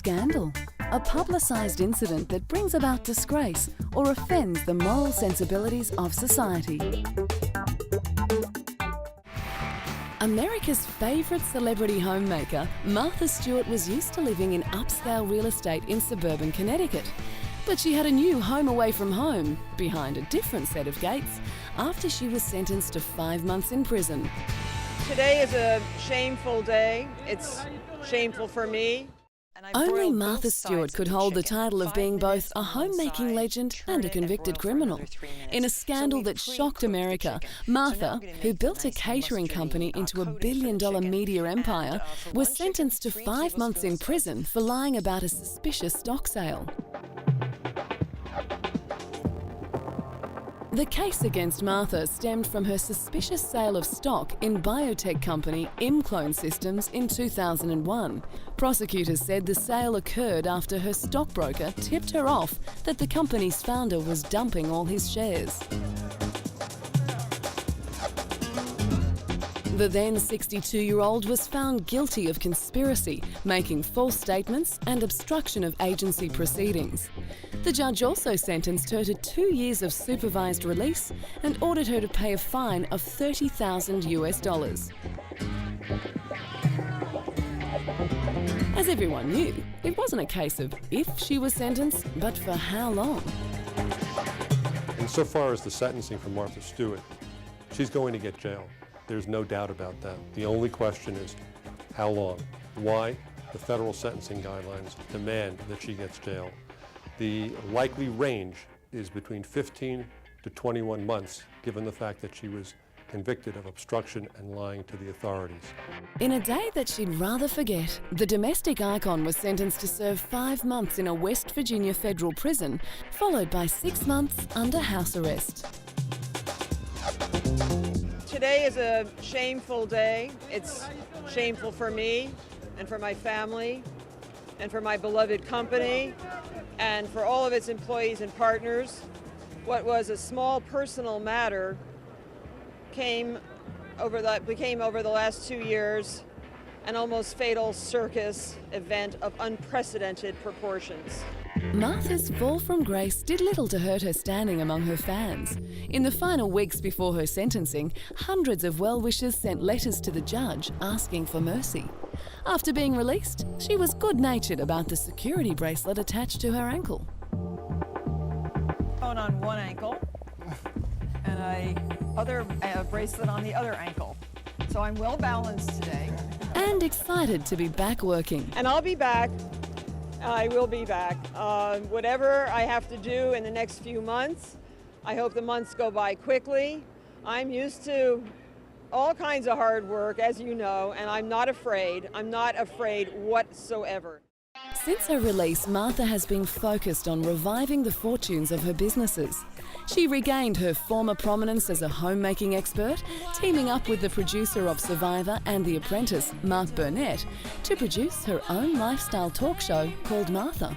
scandal, a publicised incident that brings about disgrace or offends the moral sensibilities of society. America's favourite celebrity homemaker, Martha Stewart, was used to living in upscale real estate in suburban Connecticut. But she had a new home away from home, behind a different set of gates, after she was sentenced to 5 months in prison. Today is a shameful day. It's shameful for me. Only Martha Stewart could hold the title of being both a homemaking legend and a convicted criminal. In a scandal that shocked America, Martha, who built a catering company into a billion-dollar media empire, was sentenced to 5 months in prison for lying about a suspicious stock sale. The case against Martha stemmed from her suspicious sale of stock in biotech company ImClone Systems in 2001. Prosecutors said the sale occurred after her stockbroker tipped her off that the company's founder was dumping all his shares. The then 62-year-old was found guilty of conspiracy, making false statements and obstruction of agency proceedings. The judge also sentenced her to 2 years of supervised release and ordered her to pay a fine of $30,000 US. As everyone knew, it wasn't a case of if she was sentenced, but for how long. Insofar as the sentencing for Martha Stewart, she's going to get jail. There's no doubt about that. The only question is how long. Why? The federal sentencing guidelines demand that she gets jail. The likely range is between 15 to 21 months, given the fact that she was convicted of obstruction and lying to the authorities. In a day that she'd rather forget, the domestic icon was sentenced to serve 5 months in a West Virginia federal prison, followed by 6 months under house arrest. Today is a shameful day. It's shameful for me and for my family and for my beloved company and for all of its employees and partners. What was a small personal matter became over the last 2 years an almost fatal circus event of unprecedented proportions. Martha's fall from grace did little to hurt her standing among her fans. In the final weeks before her sentencing, hundreds of well-wishers sent letters to the judge asking for mercy. After being released, she was good-natured about the security bracelet attached to her ankle. Phone on one ankle and other bracelet on the other ankle. So I'm well balanced today. And excited to be back working. And I'll be back. I will be back. Whatever I have to do in the next few months, I hope the months go by quickly. I'm used to all kinds of hard work, as you know, and I'm not afraid. I'm not afraid whatsoever. Since her release, Martha has been focused on reviving the fortunes of her businesses. She regained her former prominence as a homemaking expert, teaming up with the producer of Survivor and The Apprentice, Mark Burnett, to produce her own lifestyle talk show called Martha.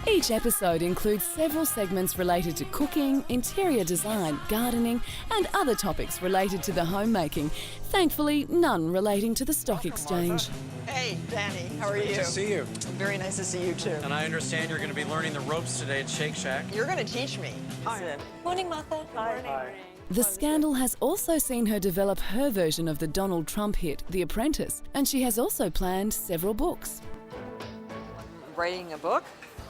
Each episode includes several segments related to cooking, interior design, gardening, and other topics related to the homemaking. Thankfully, none relating to the stock exchange. Hey, Danny, how are you? Good to see you. Very nice to see you, too. And I understand you're going to be learning the ropes today at Shake Shack. You're going to teach me. Hi. Morning, Martha. Hi. The scandal has also seen her develop her version of the Donald Trump hit, The Apprentice, and she has also planned several books. I'm writing a book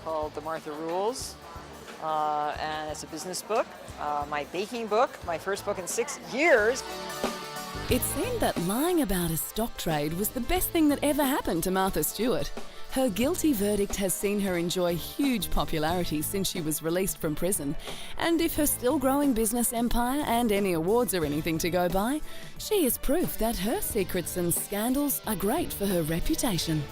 called The Martha Rules, and it's a business book. My baking book, my first book in 6 years. It seemed that lying about a stock trade was the best thing that ever happened to Martha Stewart. Her guilty verdict has seen her enjoy huge popularity since she was released from prison. And if her still growing business empire and any awards are anything to go by, she is proof that her secrets and scandals are great for her reputation.